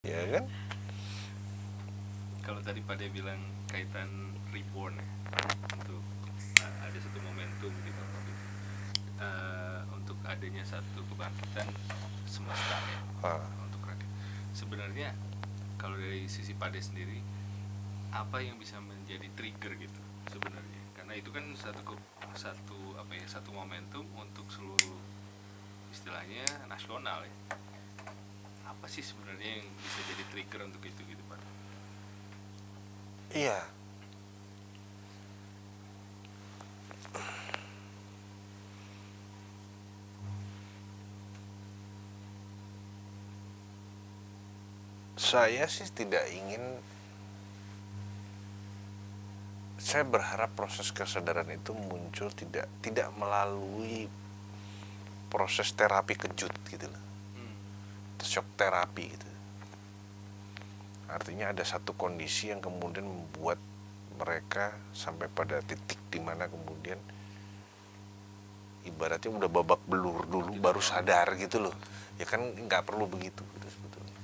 ya kan? Kalau tadi Pak De bilang kaitan reborn ya, untuk ada satu momentum gitu untuk adanya satu kebangkitan semesta ya untuk rakyat. Sebenarnya kalau dari sisi Pak De sendiri, apa yang bisa menjadi trigger gitu sebenarnya? Karena itu kan satu momentum untuk seluruh istilahnya nasional ya. Apa sih sebenarnya yang bisa jadi trigger untuk itu gitu Pak? Iya, saya sih tidak ingin, saya berharap proses kesadaran itu muncul tidak melalui proses terapi kejut gitu loh, shock terapi gitu. Artinya ada satu kondisi yang kemudian membuat mereka sampai pada titik dimana kemudian ibaratnya udah babak belur dulu baru sadar gitu loh. Ya kan nggak perlu begitu gitu sebetulnya.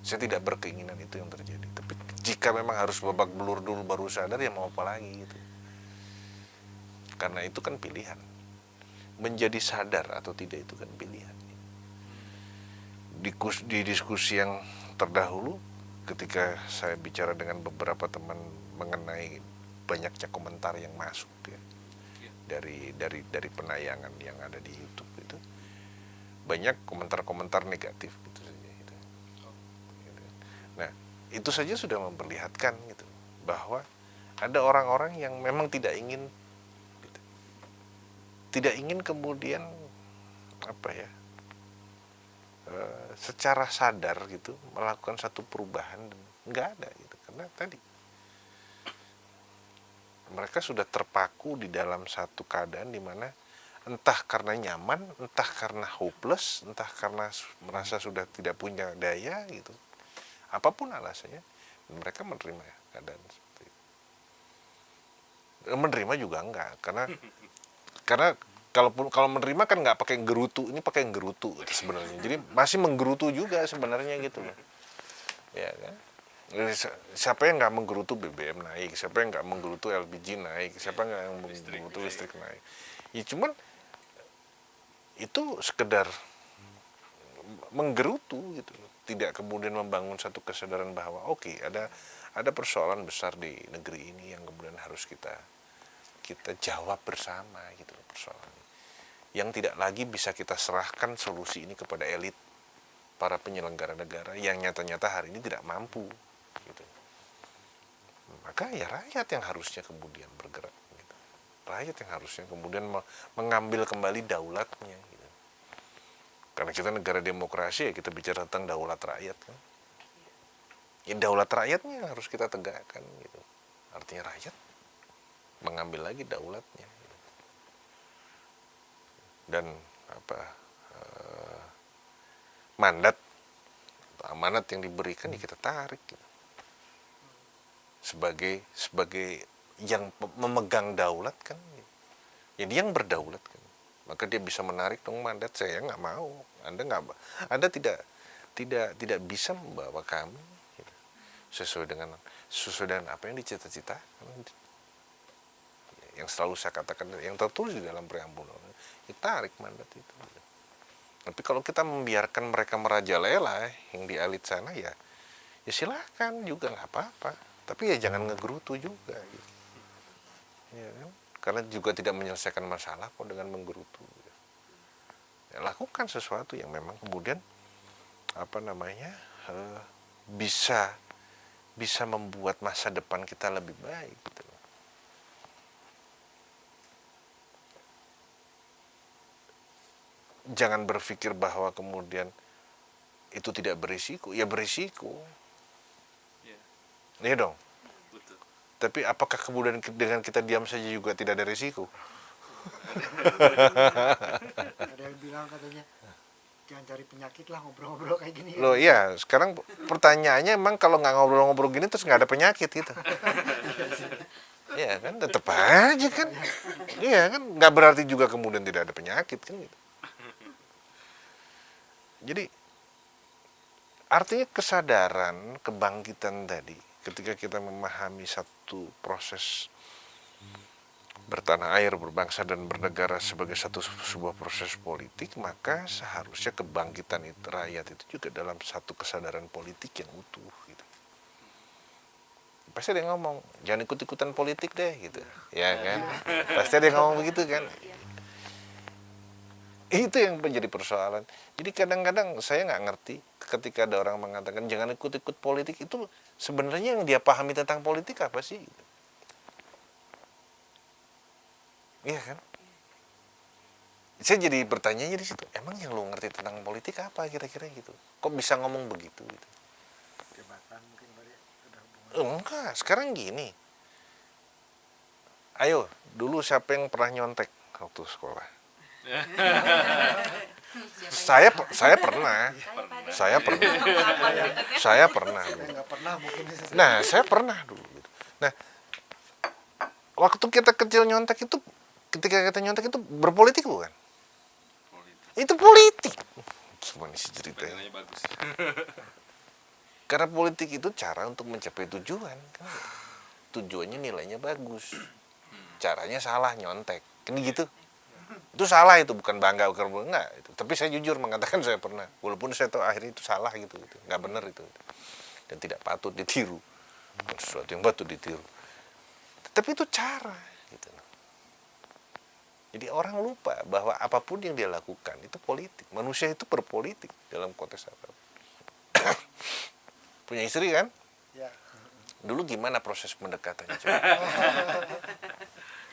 Saya tidak berkeinginan itu yang terjadi. Tapi jika memang harus babak belur dulu baru sadar, ya mau apa lagi gitu. Karena itu kan pilihan. Menjadi sadar atau tidak itu kan pilihan. Di diskusi yang terdahulu, ketika saya bicara dengan beberapa teman mengenai banyaknya komentar yang masuk ya, dari penayangan yang ada di YouTube itu, banyak komentar-komentar negatif gitu saja gitu. Nah, itu saja sudah memperlihatkan gitu bahwa ada orang-orang yang memang tidak ingin gitu, tidak ingin kemudian apa ya, secara sadar gitu melakukan satu perubahan, dan nggak ada gitu karena tadi mereka sudah terpaku di dalam satu keadaan di mana entah karena nyaman, entah karena hopeless, entah karena merasa sudah tidak punya daya gitu, apapun alasannya, mereka menerima keadaan seperti itu. Menerima juga enggak, karena kalau menerima kan nggak pakai gerutu, ini pakai gerutu sebenarnya, jadi masih menggerutu juga sebenarnya gitu loh, ya kan. Siapa yang nggak menggerutu BBM naik, siapa yang nggak menggerutu LPG naik, siapa yang menggerutu listrik naik. Ya cuman itu sekedar menggerutu gitu, tidak kemudian membangun satu kesadaran bahwa oke, ada persoalan besar di negeri ini yang kemudian harus kita jawab bersama gitu loh, persoalan yang tidak lagi bisa kita serahkan solusi ini kepada elit para penyelenggara negara yang nyata-nyata hari ini tidak mampu gitu. Maka ya rakyat yang harusnya kemudian bergerak gitu. Rakyat yang harusnya kemudian mengambil kembali daulatnya gitu. Karena kita negara demokrasi, ya kita bicara tentang daulat rakyat kan. Ya daulat rakyatnya yang harus kita tegakkan gitu. Artinya rakyat mengambil lagi daulatnya gitu. Dan mandat amanat yang diberikan ya kita tarik gitu. sebagai yang memegang daulat kan, ya dia yang berdaulat kan, maka dia bisa menarik dong mandat. Saya nggak mau, anda tidak bisa membawa kami gitu, sesuai dengan apa yang dicita-citakan, yang selalu saya katakan, yang tertulis di dalam preambul, ya tarik mandat itu. Tapi kalau kita membiarkan mereka merajalela yang di elit sana, ya silahkan juga nggak apa-apa, tapi ya jangan ngegerutu juga gitu. Ya kan? Karena juga tidak menyelesaikan masalah kok dengan menggerutu. Ya, lakukan sesuatu yang memang kemudian bisa membuat masa depan kita lebih baik gitu. Jangan berpikir bahwa kemudian itu tidak berisiko, ya berisiko. Iya dong. Betul. Tapi apakah kemudian dengan kita diam saja juga tidak ada risiko? Ada yang bilang katanya jangan cari penyakit lah ngobrol-ngobrol kayak gini. Loh iya, sekarang pertanyaannya emang kalau nggak ngobrol-ngobrol gini terus nggak ada penyakit gitu. Iya kan, tetap aja kan. Iya kan, nggak berarti juga kemudian tidak ada penyakit kan gitu. Jadi Artinya kesadaran, kebangkitan tadi, ketika kita memahami satu proses bertanah air, berbangsa dan bernegara sebagai sebuah proses politik, maka seharusnya kebangkitan rakyat itu juga dalam satu kesadaran politik yang utuh gitu. Pasti ada yang ngomong, jangan ikut-ikutan politik deh gitu. Ya kan? Pasti ada yang ngomong begitu kan. Itu yang menjadi persoalan. Jadi kadang-kadang saya nggak ngerti ketika ada orang mengatakan jangan ikut-ikut politik, itu sebenarnya yang dia pahami tentang politik apa sih? Gitu. Iya kan? Saya jadi bertanya di situ, emang yang lo ngerti tentang politik apa kira-kira gitu? Kok bisa ngomong begitu gitu? Jabatan mungkin udah hubungan. Enggak, sekarang gini. Ayo, dulu siapa yang pernah nyontek waktu sekolah? Saya pernah. Saya pernah. Saya nggak pernah mungkin. Nah, saya pernah dulu. Gitu. Nah, waktu kita kecil nyontek itu, ketika kita nyontek itu berpolitik bukan? Politik. Itu politik. Gimana sih ceritanya? Nilainya bagus. Karena politik itu cara untuk mencapai tujuan. Kan? Tujuannya nilainya bagus. Caranya salah, nyontek. Kan gitu. Itu salah, itu bukan bangga, bukan enggak. Itu. Tapi saya jujur mengatakan saya pernah. Walaupun saya tahu akhirnya itu salah gitu. Nggak benar itu. Dan tidak patut ditiru. Sesuatu yang patut ditiru. Tapi itu cara. Gitu. Jadi orang lupa bahwa apapun yang dia lakukan itu politik. Manusia itu berpolitik dalam konteks apapun. Punya istri kan? Ya. Dulu gimana proses pendekatannya? Coba?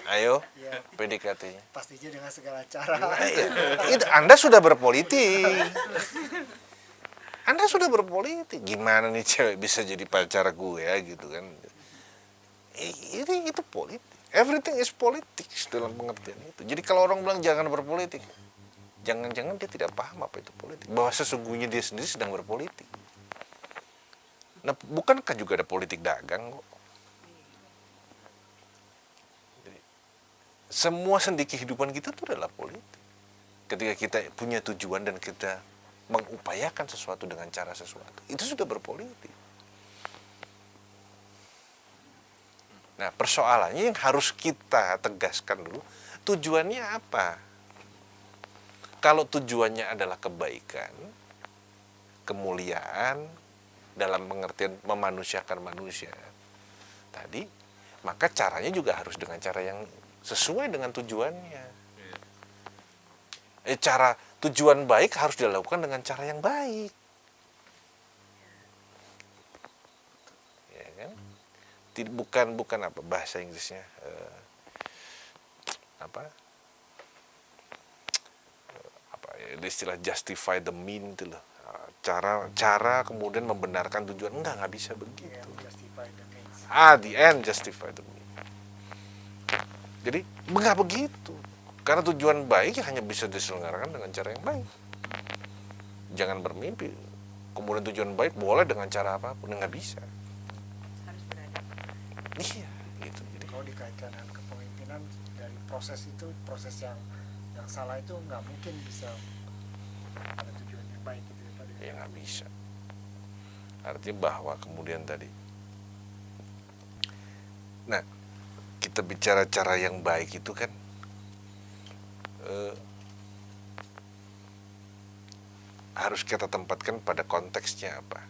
Ayo, Ya. PDKT-nya. Pastinya dengan segala cara. Nah, iya. Itu Anda sudah berpolitik. Anda sudah berpolitik. Gimana nih cewek bisa jadi pacar gue ya gitu kan? Itu politik. Everything is politics dalam pengertian itu. Jadi kalau orang bilang jangan berpolitik, jangan-jangan dia tidak paham apa itu politik. Bahwa sesungguhnya dia sendiri sedang berpolitik. Nah, bukankah juga ada politik dagang kok? Jadi, semua sendi kehidupan kita itu adalah politik. Ketika kita punya tujuan dan kita mengupayakan sesuatu dengan cara sesuatu, itu sudah berpolitik. Nah, persoalannya yang harus kita tegaskan dulu, tujuannya apa? Kalau tujuannya adalah kebaikan, kemuliaan, dalam pengertian memanusiakan manusia tadi, maka caranya juga harus dengan cara yang sesuai dengan tujuannya. Cara tujuan baik harus dilakukan dengan cara yang baik. Ya kan? Bukan apa bahasa Inggrisnya istilah justify the mean itu loh, cara kemudian membenarkan tujuan, nggak bisa begitu. Justify the means. The end justify the mean. Jadi nggak begitu, karena tujuan baik hanya bisa diselenggarakan dengan cara yang baik. Jangan bermimpi kemudian tujuan baik boleh dengan cara apapun, nggak bisa. Iya, gitu. Jadi Kalau dikaitkan dengan kepemimpinan, dari proses yang salah itu nggak mungkin bisa ada tujuan yang baik gitu ya Pak. ya nggak bisa. Artinya bahwa kemudian tadi, nah kita bicara cara yang baik itu kan harus kita tempatkan pada konteksnya apa.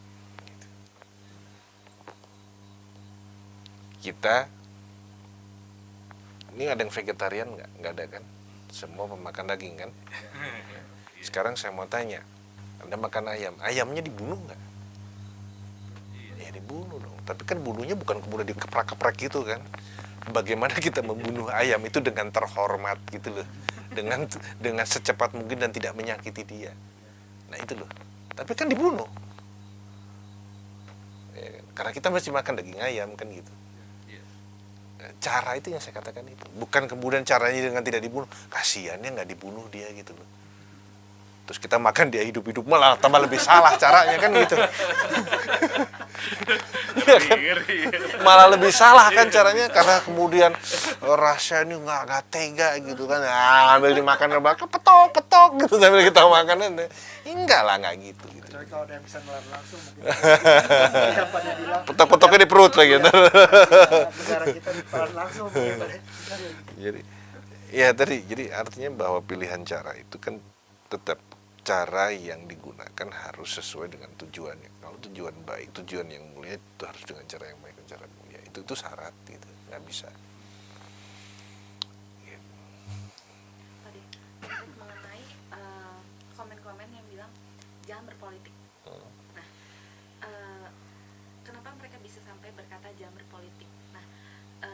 Kita ini ada yang vegetarian nggak ada kan, semua pemakan daging kan. Sekarang saya mau tanya, Anda makan ayamnya dibunuh nggak? Ya dibunuh dong, tapi kan bunuhnya bukan kemudian dikeprak-keprak gitu kan. Bagaimana kita membunuh ayam itu dengan terhormat gitu loh, dengan secepat mungkin dan tidak menyakiti dia. Nah itu loh, tapi kan dibunuh ya, karena kita masih makan daging ayam kan gitu. Cara itu yang saya katakan itu, bukan kemudian caranya dengan tidak dibunuh, kasihannya nggak dibunuh dia gitu loh, terus kita makan dia hidup-hidup malah tambah lebih salah caranya kan gitu. Ngeri. Malah lebih salah kan caranya, karena kemudian rasa ini nggak tega gitu kan, ambil dimakan bakar petok gitu sambil kita makan, enggak lah, nggak gitu. Kecuali kalau ada yang bisa ngelar langsung mungkin yang pada bilang Petok-petoknya di perut lagi. negara kita ditelan langsung mungkin. Jadi artinya bahwa pilihan cara itu kan tetap cara yang digunakan harus sesuai dengan tujuannya. Kalau tujuan baik, tujuan yang mulia, itu harus dengan cara yang baik dan cara mulia. Itu syarat gitu, nggak bisa. Tadi mengenai komen-komen yang bilang jangan berpolitik. Nah, kenapa mereka bisa sampai berkata jangan berpolitik? Nah,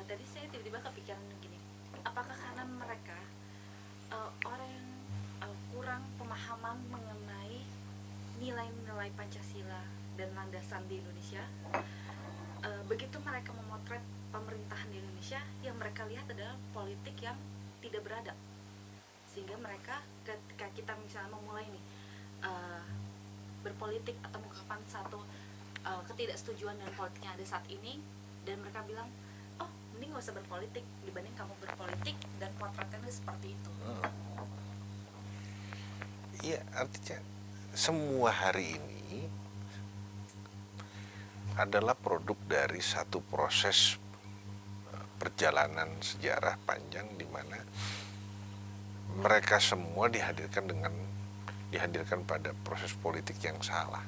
tadi saya tiba-tiba kepikiran gini, apakah karena mereka orang yang kurang pemahaman mengenai nilai-nilai Pancasila dan landasan di Indonesia, begitu mereka memotret pemerintahan di Indonesia, yang mereka lihat adalah politik yang tidak beradab, sehingga mereka ketika kita misalnya memulai nih berpolitik atau mengungkapkan satu ketidaksetujuan dengan politik yang ada saat ini, dan mereka bilang, oh mending gak usah berpolitik dibanding kamu berpolitik, dan potretnya seperti itu. Iya, artinya semua hari ini adalah produk dari satu proses perjalanan sejarah panjang di mana mereka semua dihadirkan pada proses politik yang salah.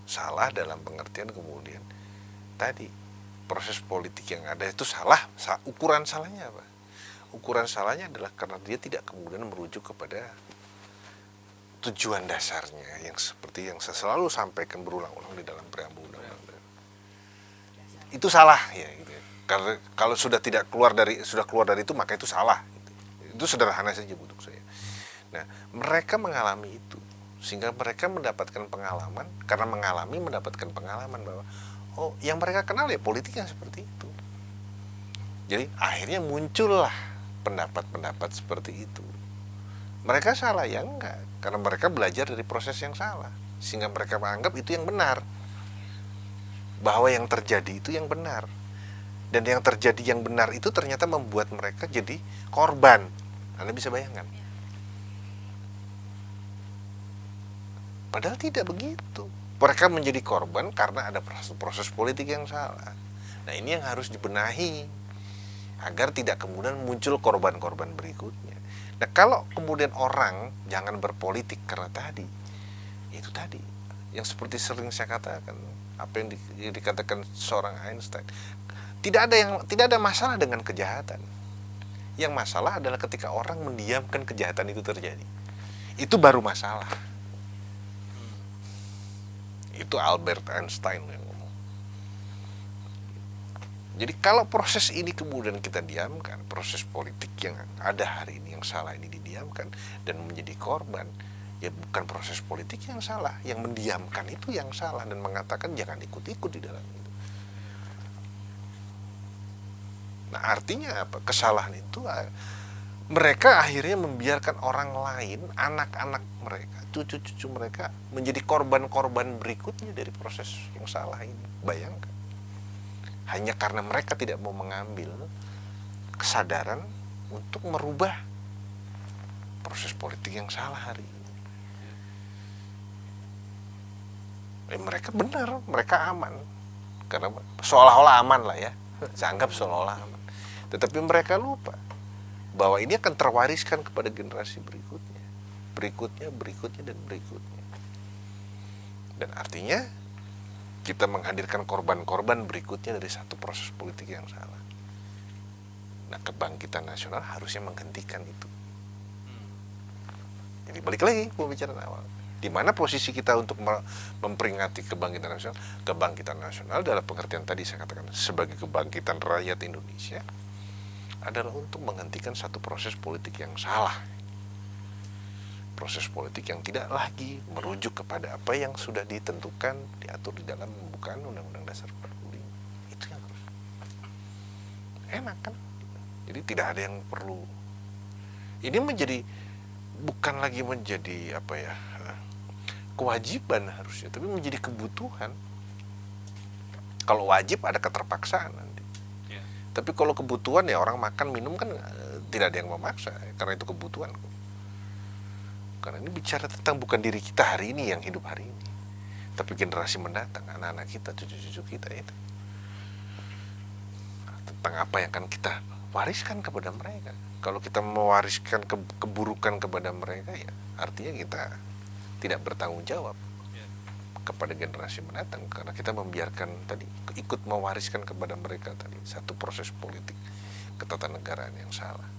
Salah dalam pengertian kemudian tadi proses politik yang ada itu salah. Ukuran salahnya apa? Ukuran salahnya adalah karena dia tidak kemudian merujuk kepada tujuan dasarnya yang seperti yang saya selalu sampaikan berulang-ulang di dalam preambul undang-undang. Itu salah ya gitu. Karena kalau sudah keluar dari itu maka itu salah gitu. Itu sederhana saja untuk saya. Nah, mereka mengalami itu sehingga mereka mendapatkan pengalaman, karena mendapatkan pengalaman bahwa oh, yang mereka kenal ya politik yang seperti itu. Jadi akhirnya muncullah pendapat-pendapat seperti itu. Mereka salah ya enggak, karena mereka belajar dari proses yang salah, sehingga mereka menganggap itu yang benar, bahwa yang terjadi itu yang benar, dan yang terjadi yang benar itu ternyata membuat mereka jadi korban. Anda bisa bayangkan? Padahal tidak begitu. Mereka menjadi korban karena ada proses politik yang salah. Nah, ini yang harus dibenahi agar tidak kemudian muncul korban-korban berikutnya. Nah, kalau kemudian orang jangan berpolitik karena itu tadi yang seperti sering saya katakan, apa yang dikatakan seorang Einstein, tidak ada masalah dengan kejahatan. Yang masalah adalah ketika orang mendiamkan kejahatan itu terjadi. Itu baru masalah. Itu Albert Einstein yang ngomong. Jadi kalau proses ini kemudian kita diamkan, proses politik yang ada hari ini yang salah ini didiamkan dan menjadi korban, ya bukan proses politik yang salah, yang mendiamkan itu yang salah dan mengatakan jangan ikut-ikut di dalam itu. Nah, artinya apa? Kesalahan itu mereka akhirnya membiarkan orang lain, anak-anak mereka, cucu-cucu mereka menjadi korban-korban berikutnya dari proses yang salah ini. Bayangkan. Hanya karena mereka tidak mau mengambil kesadaran untuk merubah proses politik yang salah hari ini. Mereka benar, mereka aman. Karena seolah-olah aman lah ya. Saya anggap seolah-olah aman. Tetapi mereka lupa bahwa ini akan terwariskan kepada generasi berikutnya. Berikutnya, dan berikutnya. Dan artinya kita menghadirkan korban-korban berikutnya dari satu proses politik yang salah. Nah, kebangkitan nasional harusnya menghentikan itu. Jadi balik lagi pembicaraan awal. Di mana posisi kita untuk memperingati kebangkitan nasional? Kebangkitan nasional dalam pengertian tadi saya katakan sebagai kebangkitan rakyat Indonesia adalah untuk menghentikan satu proses politik yang salah. Proses politik yang tidak lagi merujuk kepada apa yang sudah ditentukan, diatur di dalam pembukaan Undang-Undang Dasar 45. Itu yang harus enak kan? Jadi tidak ada yang perlu. Ini bukan lagi menjadi kewajiban harusnya, tapi menjadi kebutuhan. Kalau wajib ada keterpaksaan nanti. Ya. Tapi kalau kebutuhan ya orang makan minum kan tidak ada yang memaksa karena itu kebutuhan. Karena ini bicara tentang bukan diri kita hari ini yang hidup hari ini, tapi generasi mendatang, anak-anak kita, cucu-cucu kita itu. Tentang apa yang akan kita wariskan kepada mereka. Kalau kita mewariskan keburukan kepada mereka, ya artinya kita tidak bertanggung jawab kepada generasi mendatang, karena kita membiarkan tadi ikut mewariskan kepada mereka tadi satu proses politik ketatanegaraan yang salah.